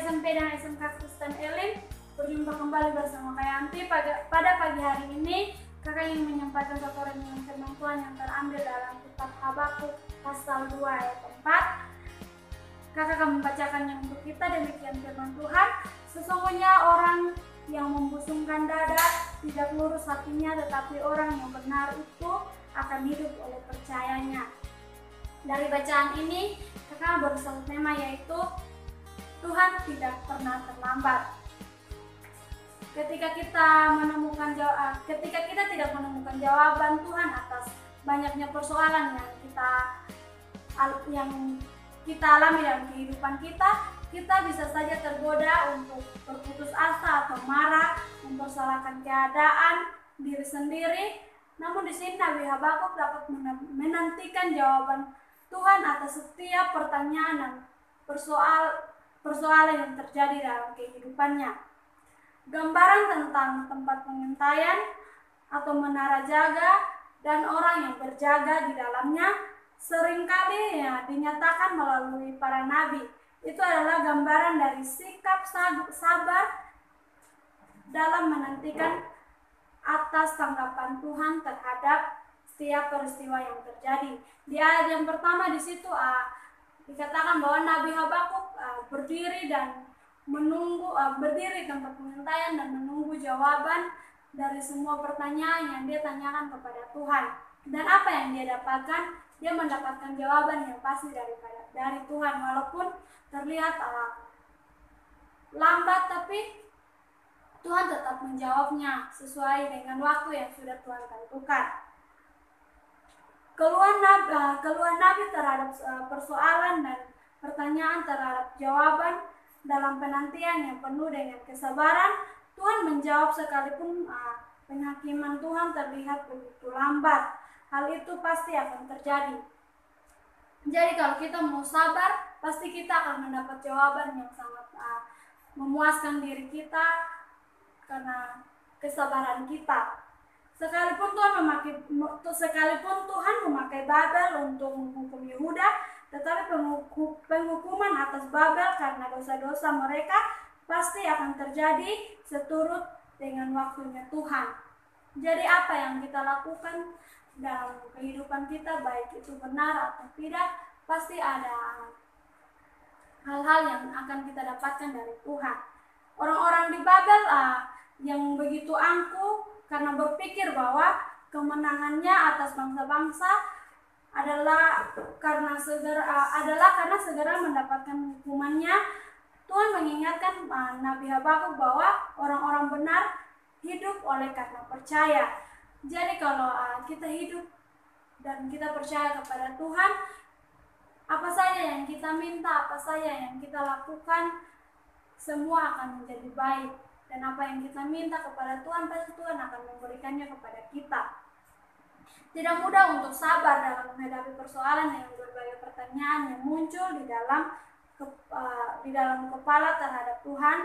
SMP dan SMK Kristen Elim. Berjumpa kembali bersama Kak Yanti. Pada pagi hari ini, Kakak ingin menyampaikan satu renungan firman Tuhan yang terambil dalam kitab Habakuk pasal 2 ayat 4. Kakak akan membacakannya untuk kita. Demikian firman Tuhan. Sesungguhnya orang yang membusungkan dada tidak lurus hatinya, tetapi orang yang benar itu akan hidup oleh percayanya. Dari bacaan ini, kakak baru satu tema, yaitu Tuhan tidak pernah terlambat. Ketika kita tidak menemukan jawaban Tuhan atas banyaknya persoalan yang kita alami dalam kehidupan kita bisa saja tergoda untuk berputus asa atau marah, mempersalahkan keadaan diri sendiri. Namun di sini Nabi Habakuk dapat menantikan jawaban Tuhan atas setiap pertanyaan dan persoalan yang terjadi dalam kehidupannya. Gambaran tentang tempat pengintaian atau menara jaga dan orang yang berjaga di dalamnya seringkali dinyatakan melalui para nabi. Itu adalah gambaran dari sikap sabar dalam menantikan atas tanggapan Tuhan terhadap setiap peristiwa yang terjadi. Di ayat yang pertama di situ dikatakan bahwa Nabi Habakuk berdiri tempat pengintaian dan menunggu jawaban dari semua pertanyaan yang dia tanyakan kepada Tuhan. Dan apa yang dia dapatkan? Dia mendapatkan jawaban yang pasti dari Tuhan, walaupun terlihat lambat, tapi Tuhan tetap menjawabnya sesuai dengan waktu yang sudah Tuhan tentukan. Keluhan Nabi terhadap persoalan dan pertanyaan terhadap jawaban dalam penantian yang penuh dengan kesabaran, Tuhan menjawab sekalipun penghakiman Tuhan terlihat begitu lambat. Hal itu pasti akan terjadi. Jadi kalau kita mau sabar, pasti kita akan mendapat jawaban yang sangat memuaskan diri kita karena kesabaran kita. Sekalipun Tuhan memakai Babel untuk menghukum Yehuda, tetapi penghukuman atas Babel karena dosa-dosa mereka pasti akan terjadi seturut dengan waktunya Tuhan. Jadi apa yang kita lakukan dalam kehidupan kita, baik itu benar atau tidak, pasti ada hal-hal yang akan kita dapatkan dari Tuhan. Orang-orang di Babel yang begitu angkuh karena berpikir bahwa kemenangannya atas bangsa-bangsa adalah karena segera mendapatkan hukumannya. Tuhan mengingatkan Nabi Habakuk bahwa orang-orang benar hidup oleh karena percaya. Jadi kalau kita hidup dan kita percaya kepada Tuhan, apa saja yang kita minta, apa saja yang kita lakukan, semua akan menjadi baik. Dan apa yang kita minta kepada Tuhan, pasti Tuhan akan memberikannya kepada kita. Tidak mudah untuk sabar dalam menghadapi persoalan dengan berbagai pertanyaan yang muncul di dalam kepala terhadap Tuhan.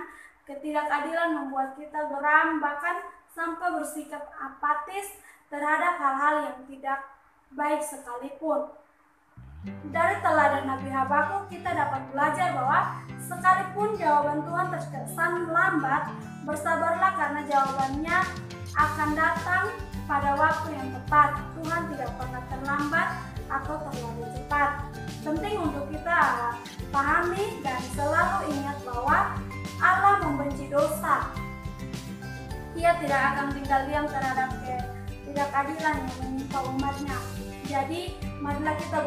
Ketidakadilan membuat kita geram, bahkan sampai bersikap apatis terhadap hal-hal yang tidak baik sekalipun. Dari teladan Nabi Habakuk kita dapat belajar bahwa sekalipun jawaban Tuhan terkesan lambat, bersabarlah karena jawabannya akan datang pada waktu yang tepat. Tuhan tidak pernah terlambat atau terlalu cepat. Penting untuk kita pahami dan selalu ingat bahwa Allah membenci dosa. Ia tidak akan tinggal diam terhadap ketidakadilan yang menimpa umatnya. Jadi marilah kita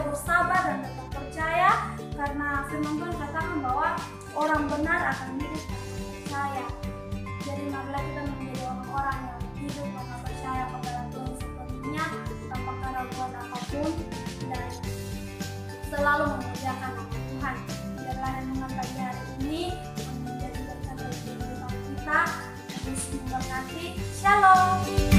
bersabar dan tetap percaya, karena firman Tuhan katakan bahwa orang benar akan hidup karena percaya. Jadi marilah kita menjadi orang-orang yang hidup karena percaya kepada Tuhan sepenuhnya, tanpa keraguan apapun, dan selalu memuliakan nama Tuhan. Biarlah renungan pagi hari ini menjadi berkat bagi kehidupan kita. Yesus memberkati. Shalom.